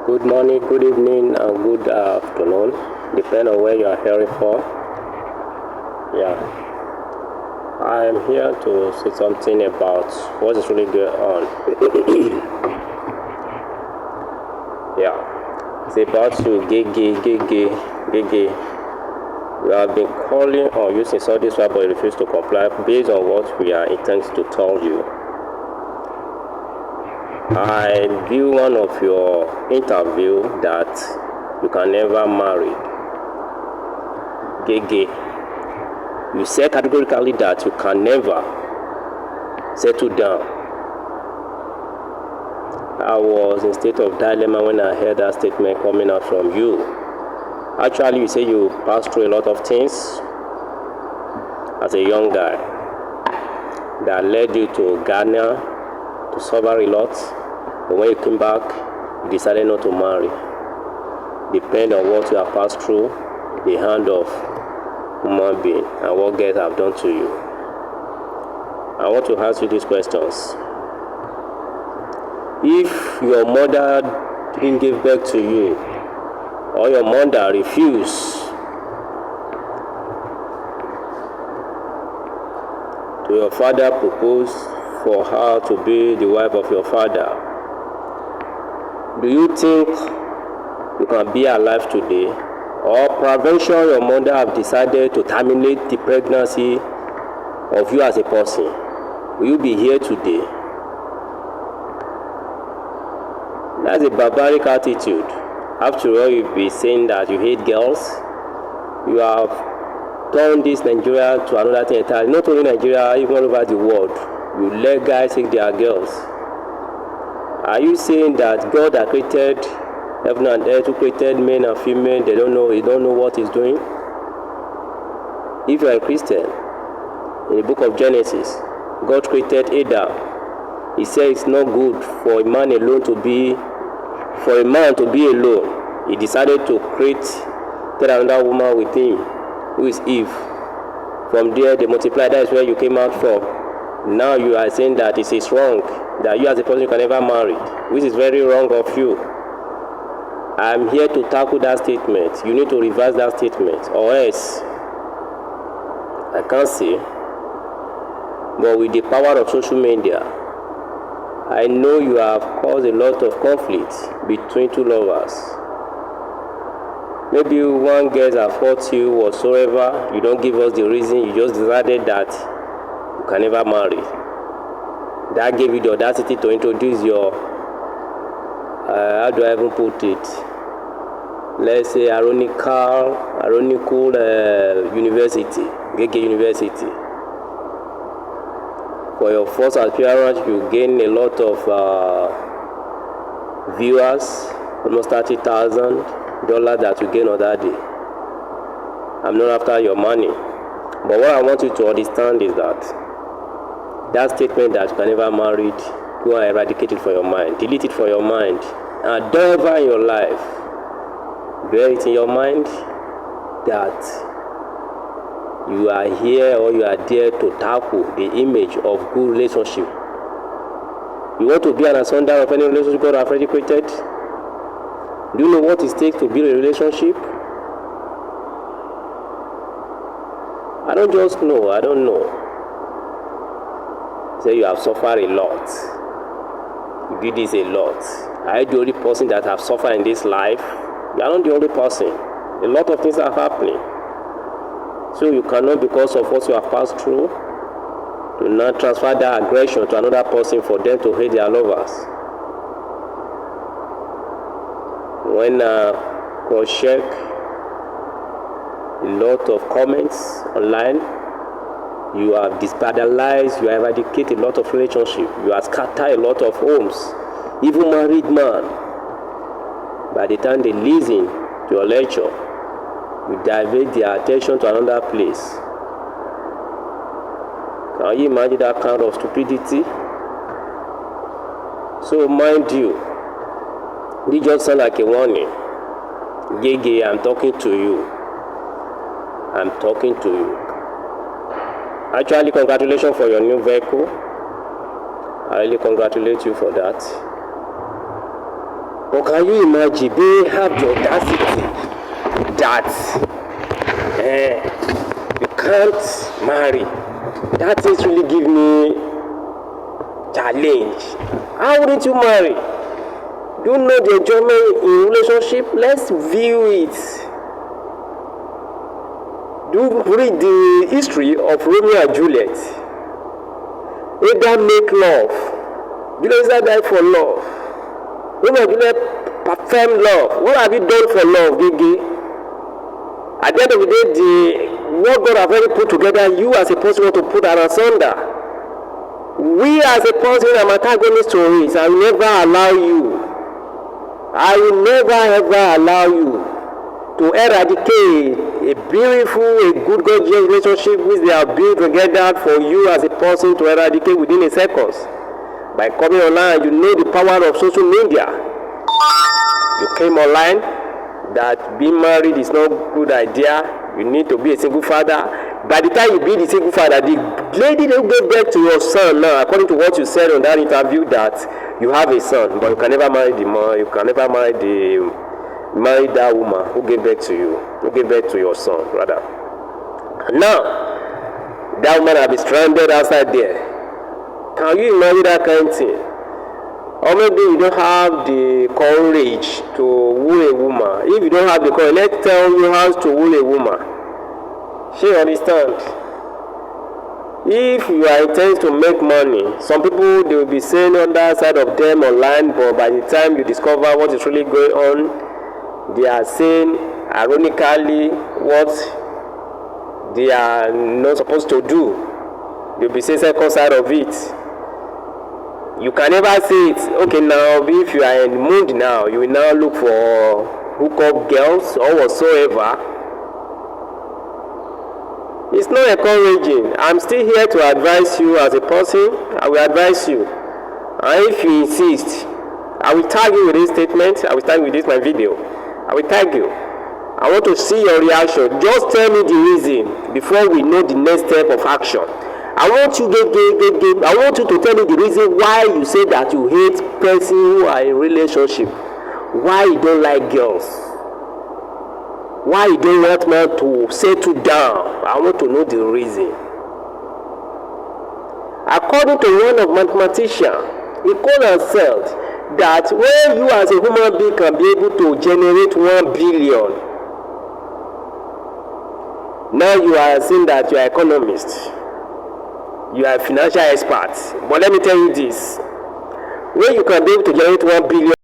Good morning, good evening, and good afternoon, depending on where you are hearing from. Yeah, I am here to say something about what is really going on. Yeah, it's about you, Gege. We have been calling or using all this while, but you refuse to comply based on what we are intending to tell you. I view one of your interview that you can never marry. Gege, you said categorically that you can never settle down. I was in a state of dilemma when I heard that statement coming out from you. Actually, you say you passed through a lot of things as a young guy that led you to Ghana to suffer a lot, but when you came back, you decided not to marry. Depending on what you have passed through, the hand of human being and what God have done to you. I want to ask you these questions. If your mother didn't give birth to you, or your mother refused to your father propose for her to be the wife of your father, do you think you can be alive today? Or prevention your mother have decided to terminate the pregnancy of you as a person, will you be here today? That's a barbaric attitude. After all, you'll be saying that you hate girls. You have turned this Nigeria to another thing entirely. Not only Nigeria, even all over the world. You let guys take their girls. Are you saying that God that created heaven and earth, who created men and female, he don't know what he's doing? If you are a Christian, in the book of Genesis, God created Adam. He said it's not good for a man to be alone. He decided to create another woman with him, who is Eve. From there they multiplied. That is where you came out from. Now you are saying that it is wrong, that you as a person you can never marry, which is very wrong of you. I am here to tackle that statement. You need to reverse that statement, or else I can't say. But with the power of social media, I know you have caused a lot of conflict between two lovers. Maybe one girl has fought you whatsoever, you don't give us the reason, you just decided that you can never marry. That gave you the audacity to introduce your, how do I even put it? Let's say ironical university, Gege University. For your first appearance, you gain a lot of viewers, almost $30,000 that you gain on that day. I'm not after your money. But what I want you to understand is that statement that you can never marry, go and eradicate it from your mind. Delete it from your mind. And never in your life, bear it in your mind that you are here or you are there to tackle the image of good relationship. You want to be an asunder of any relationship God has already created? Do you know what it takes to build a relationship? I don't just know, I don't know. Say you have suffered a lot. You did this a lot. Are you the only person that have suffered in this life? You are not the only person. A lot of things are happening. So you cannot, because of what you have passed through, to not transfer that aggression to another person for them to hate their lovers. When cross-check a lot of comments online, you have destabilized, you have eradicated a lot of relationships, you have scattered a lot of homes. Even married man, by the time they listen to your lecture, you divert their attention to another place. Can you imagine that kind of stupidity? So mind you, this just sounds like a warning. Gege, I'm talking to you. I'm talking to you. Actually, congratulations for your new vehicle. I really congratulate you for that. But can you imagine they have the audacity that you can't marry? That things really give me challenge. How wouldn't you marry? Do you know the enjoyment in relationship? Let's view it. Do you read the history of Romeo and Juliet? Adam make love. Juliet died for love. Romeo and Juliet performed love. What have you done for love, Gigi? At the end of the day, what God have already put together, you as a person want to put that asunder. We as a person am antagonist to it. I will never allow you. I will never ever allow you to eradicate a beautiful, a good, gorgeous relationship which they have built together for you as a person to eradicate within a second. By coming online, you know the power of social media. You came online that being married is not a good idea. You need to be a single father. By the time you be the single father, the lady will get back to your son now, according to what you said on that interview, that you have a son, but you can never marry the man, you can never marry that woman who gave birth to you, who gave birth to your son, rather. Now, that woman will be stranded outside there. Can you imagine that kind of thing? Or maybe you don't have the courage to woo a woman. If you don't have the courage, let's tell you how to woo a woman. She understand. If you are intent to make money, some people they will be saying on that side of them online, but by the time you discover what is really going on, they are saying ironically what they are not supposed to do. They'll be saying second side of it. You can never say it. Okay, now if you are in the mood now, you will now look for hookup girls or whatsoever. It's not encouraging. I'm still here to advise you as a person. I will advise you. And if you insist, I will tag you with this statement. I will tag you with this my video. I will tag you. I want to see your reaction. Just tell me the reason before we know the next step of action. I want you I want you to tell me the reason why you say that you hate persons who are in relationship. Why you don't like girls. Why you don't want man to settle down. I want to know the reason. According to one of mathematicians, he called himself that when you as a human being can be able to generate 1 billion, now you are saying that you are economist. You are a financial expert. But let me tell you this. When you can be able to generate 1 billion